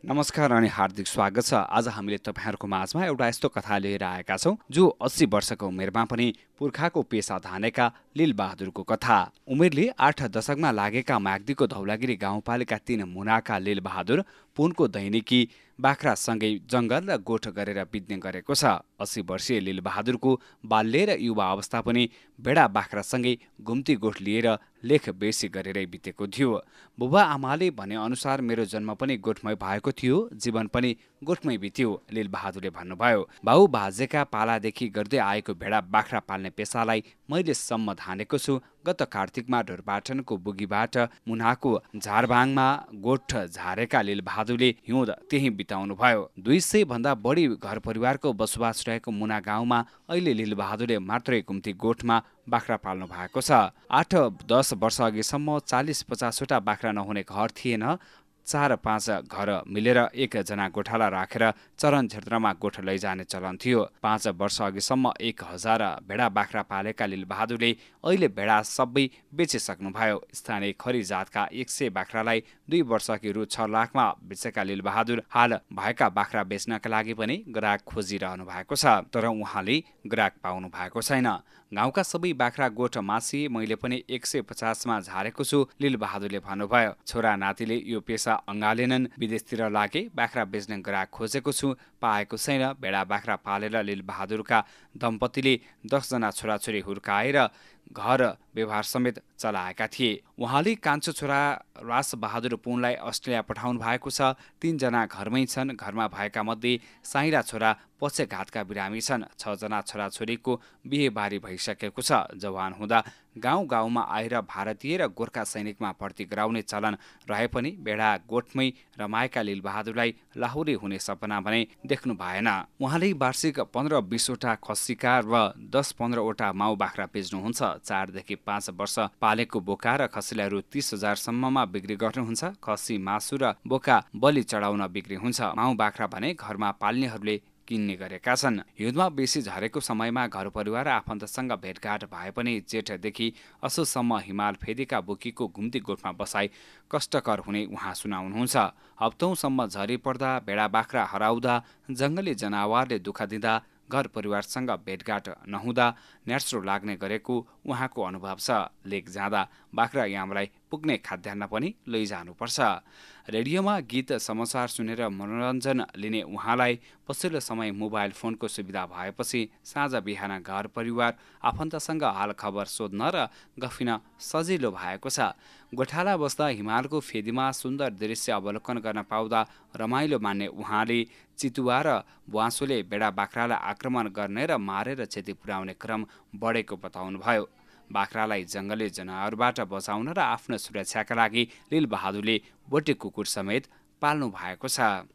नमस्कार अनि हार्दिक स्वागत छ। आज हामीले तपाईहरुको माझमा एउटा यस्तो कथा लिएर आएका छौं जो 80 वर्षको उमेरमा पनि पुर्खाको पेशा धानेका लीलबहादुरको कथा। उमेरले 8 दशकमा लागेका म्याग्दीको धौलागिरी गाउँपालिका 3 मुनाका लीलबहादुर पुनको दैनिकी बाख्रासँगै जंगल र गोठ गरेर बित्ने गरेको छ। 80 वर्षीय लीलबहादुरको बाल्य र युवा अवस्था पनि बेडा बाख्रासँगै घुम्ती गोठ लिएर लेख बेसी गरेरै बितेको थियो। बुबा आमाले भने अनुसार मेरो जन्म पनि गोठमै भएको थियो, जीवन पनि गोठमै बित्यो, लीलबहादुरले भन्नुभयो। बाउ बाजेका पालादेखि गर्दै आएको भेडा बाख्रा पाल्ने पेसालाई मैले सम्म धानेको छु। गत कार्तिकमा ढोरपाटनको बुगीबाट मुनाको झारबाङमा गोठ झारेका लीलबहादुरले हिउँद त्यही बिताउनु भयो। 200 भन्दा बढी घर परिवारको बसोबास रहेको मुना गाउँमा अहिले लीलबहादुरले मात्रै घुम्ती गोठमा बाख्रा पाल्नु भएको छ। 8-10 वर्ष अघिसम्म 40-50 वटा बाख्रा नहुने घर थिएन। 4-5 घर मिलेर एकजना गोठाला राखेर चरन क्षेत्रमा गोठ लैजाने चलन थियो। 5 वर्ष अघिसम्म 1000 भेडा बाख्रा पालेका लीलबहादुरले अहिले भेडा सबै बेचिसक्नुभयो। स्थानीय खरी जातका 100 बाख्रालाई 2 वर्षअघि रु 6 लाखमा बेचेका लीलबहादुर हाल भएका बाख्रा बेच्नका लागि पनि ग्राहक खोजिरहनु भएको छ, तर उहाँले ग्राहक पाउनु भएको छैन। गाउँका सबै बाख्रा गोठ मासिए, मैले पनि 150 मा झारेको छु, लीलबहादुरले भन्नुभयो। छोरा नातिले यो पेशा अँगालेनन्, विदेशतिर लागे, बाख्रा बेच्ने ग्राहक खोजेको छु, पाएको छैन। भेडा बाख्रा पालेर लीलबहादुरका दम्पतिले 10 जना छोराछोरी हुर्काएर घर व्यवहार समेत चलाएका थिए। उहाँले कान्छो छोरा रासबहादुर पुनलाई अस्ट्रेलिया पठाउनु भएको छ। 3 जना घरमै छन्। घरमा भएका मध्ये साइरा छोरा पक्षघातका बिरामी छन्। 6 जना छोराछोरीको बिहेबारी भइसकेको छ। जवान हुँदा गाउँ गाउँमा आएर भारतीय र गोर्खा सैनिकमा भर्ती गराउने चलन रहे पनि भेडा गोठमै रमाएका लीलबहादुरलाई लाहुरे हुने सपना भने देख्नु भएन। उहाँले वार्षिक 15-20 वटा खसीका र 10-15 वटा माउ बाख्रा बेच्नुहुन्छ। 4 देखि 5 वर्ष पालेको बोका र खसीलाई रु 30,000 सम्ममा बिक्री गर्नुहुन्छ। खसी मासु र बोका बलि चढाउन बिक्री हुन्छ। माउ बाख्रा भने घरमा पाल्नेहरूले किन्ने गरेका छन्। हिउँदमा बेसी झरेको समयमा घर परिवार र आफन्तसँग भेटघाट भए पनि जेठदेखि असोजसम्म हिमाल फेदेका बोकीको घुम्ती गोठमा बसाई कष्टकर हुने उहाँ सुनाउनुहुन्छ। हप्तौंसम्म झरी पर्दा, भेडा बाख्रा हराउँदा, जङ्गली जनावरले दुःख दिँदा, घर परिवारसँग भेटघाट नहुँदा न्यास्रो लाग्ने गरेको उहाँको अनुभव छ। लेक जाँदा बाख्रा यामलाई पुग्ने खाद्यान्न पनि लैजानुपर्छ। रेडियोमा गीत समाचार सुनेर मनोरञ्जन लिने उहाँलाई पछिल्लो समय मोबाइल फोनको सुविधा भएपछि साँझ बिहान घर परिवार आफन्तसँग हाल खबर सोध्न र गफिन सजिलो भएको छ। गोठाला बस्दा हिमालको फेदीमा सुन्दर दृश्य अवलोकन गर्न पाउँदा रमाइलो मान्ने उहाँले चितुवा र ब्वाँसोले भेडा बाख्रालाई आक्रमण गर्ने र मारेर क्षति पुर्याउने क्रम बढेको बताउनुभयो। बाख्रालाई जङ्गली जनावरबाट बचाउन र आफ्नो सुरक्षाका लागि लीलबहादुरले बोटे कुकुर समेत पाल्नु भएको छ।